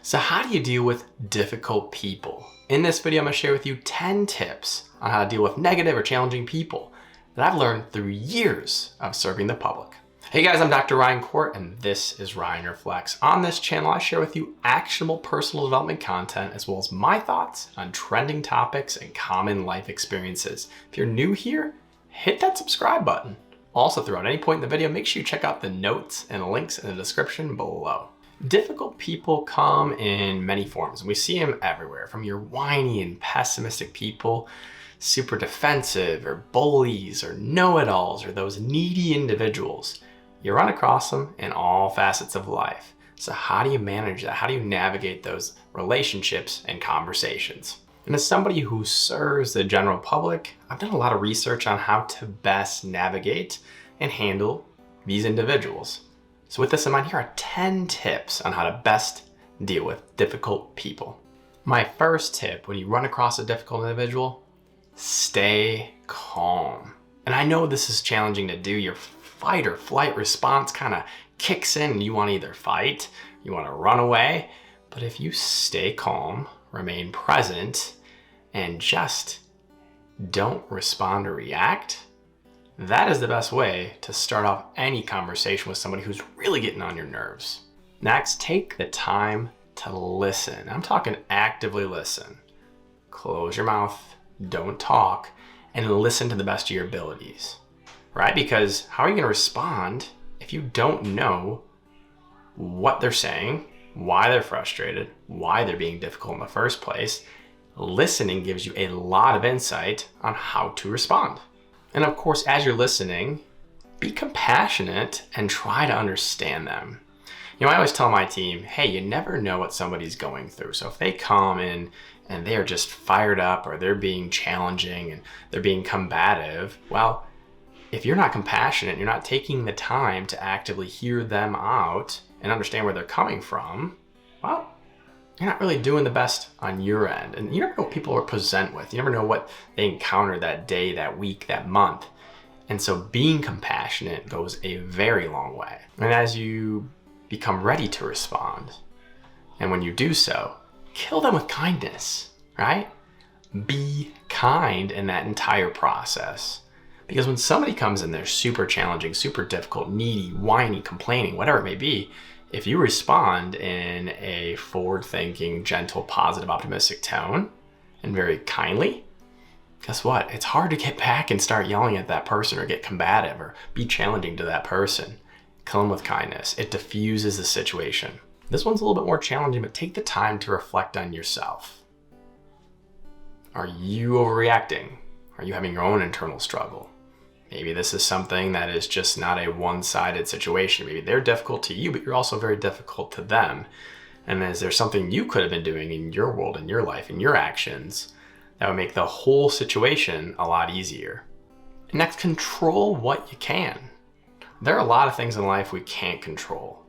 So how do you deal with difficult people? In this video, I'm gonna share with you 10 tips on how to deal with negative or challenging people that I've learned through years of serving the public. Hey guys, I'm Dr. Ryan Corte, and this is Ryan Reflects. On this channel, I share with you actionable personal development content, as well as my thoughts on trending topics and common life experiences. If you're new here, hit that subscribe button. Also, throughout any point in the video, make sure you check out the notes and links in the description below. Difficult people come in many forms, and we see them everywhere, from your whiny and pessimistic people, super defensive, or bullies, or know-it-alls, or those needy individuals. You run across them in all facets of life. So how do you manage that? How do you navigate those relationships and conversations? And as somebody who serves the general public, I've done a lot of research on how to best navigate and handle these individuals. So with this in mind, here are 10 tips on how to best deal with difficult people. My first tip, when you run across a difficult individual, stay calm. And I know this is challenging to do. Your fight or flight response kind of kicks in and you want to either fight, you want to run away. But if you stay calm, remain present, and just don't respond or react, that is the best way to start off any conversation with somebody who's really getting on your nerves. Next, take the time to listen. I'm talking actively listen. Close your mouth, don't talk, and listen to the best of your abilities, right? Because how are you going to respond if you don't know what they're saying, why they're frustrated, why they're being difficult in the first place? Listening gives you a lot of insight on how to respond. And of course, as you're listening, be compassionate and try to understand them. You know, I always tell my team, hey, you never know what somebody's going through. So if they come in and they are just fired up, or they're being challenging and they're being combative, well, if you're not compassionate, you're not taking the time to actively hear them out and understand where they're coming from, well, you're not really doing the best on your end. And you never know what people are present with. You never know what they encounter that day, that week, that month. And so being compassionate goes a very long way. And as you become ready to respond, and when you do so, kill them with kindness, right? Be kind in that entire process. Because when somebody comes in, they're super challenging, super difficult, needy, whiny, complaining, whatever it may be, if you respond in a forward-thinking, gentle, positive, optimistic tone and very kindly, guess what? It's hard to get back and start yelling at that person or get combative or be challenging to that person. Kill them with kindness. It diffuses the situation. This one's a little bit more challenging, but take the time to reflect on yourself. Are you overreacting? Are you having your own internal struggle? Maybe this is something that is just not a one-sided situation. Maybe they're difficult to you, but you're also very difficult to them. And is there something you could have been doing in your world, in your life, in your actions that would make the whole situation a lot easier? And next, control what you can. There are a lot of things in life we can't control.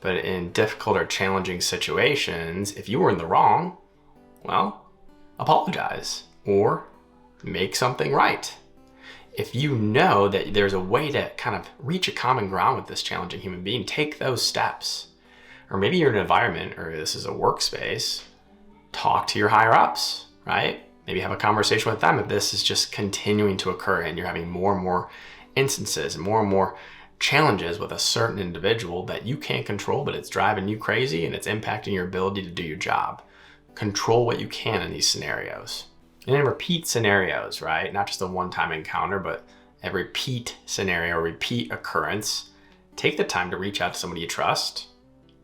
But in difficult or challenging situations, if you were in the wrong, well, apologize or make something right. If you know that there's a way to kind of reach a common ground with this challenging human being, take those steps. Or maybe you're in an environment, or this is a workspace, talk to your higher ups, right? Maybe have a conversation with them if this is just continuing to occur and you're having more and more instances and more challenges with a certain individual that you can't control, but it's driving you crazy and it's impacting your ability to do your job. Control what you can in these scenarios. And then repeat scenarios, right? Not just a one-time encounter, but a repeat scenario, repeat occurrence. Take the time to reach out to somebody you trust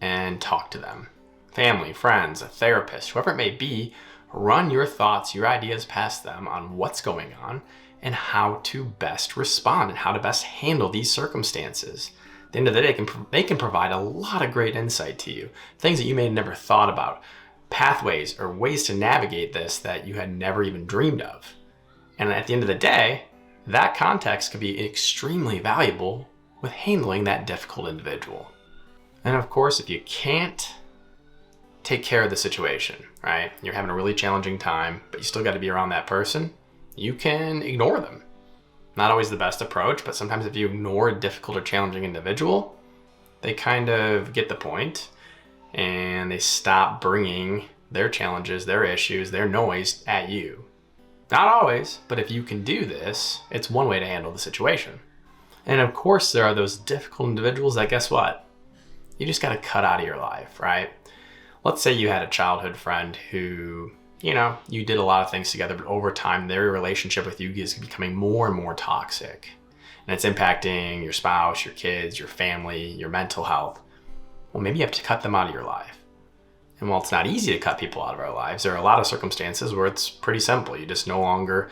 and talk to them. Family, friends, a therapist, whoever it may be, run your thoughts, your ideas past them on what's going on and how to best respond and how to best handle these circumstances. At the end of the day, they can provide a lot of great insight to you, things that you may have never thought about, pathways or ways to navigate this that you had never even dreamed of. And at the end of the day, that context could be extremely valuable with handling that difficult individual. And of course, if you can't take care of the situation, right? You're having a really challenging time, but you still got to be around that person, you can ignore them. Not always the best approach, but sometimes if you ignore a difficult or challenging individual, they kind of get the point and they stop bringing their challenges, their issues, their noise at you. Not always, but if you can do this, it's one way to handle the situation. And of course, there are those difficult individuals that, guess what? You just got to cut out of your life, right? Let's say you had a childhood friend who, you did a lot of things together, but over time, their relationship with you is becoming more and more toxic. And it's impacting your spouse, your kids, your family, your mental health. Well, maybe you have to cut them out of your life. And while it's not easy to cut people out of our lives, there are a lot of circumstances where it's pretty simple. You just no longer,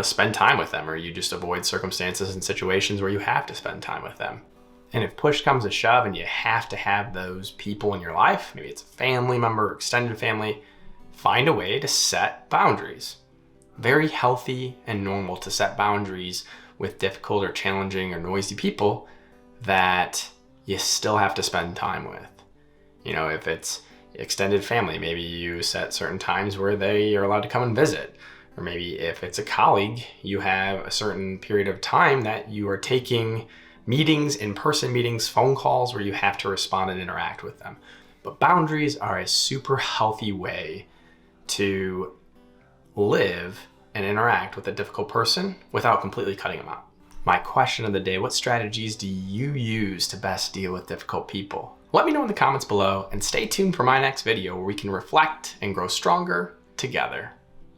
spend time with them, or you just avoid circumstances and situations where you have to spend time with them. And if push comes to shove and you have to have those people in your life, maybe it's a family member, extended family, find a way to set boundaries. Very healthy and normal to set boundaries with difficult or challenging or noisy people that you still have to spend time with. If it's extended family, maybe you set certain times where they are allowed to come and visit. Or maybe if it's a colleague, you have a certain period of time that you are taking meetings, in-person meetings, phone calls where you have to respond and interact with them. But boundaries are a super healthy way to live and interact with a difficult person without completely cutting them out. My question of the day, what strategies do you use to best deal with difficult people? Let me know in the comments below, and stay tuned for my next video where we can reflect and grow stronger together.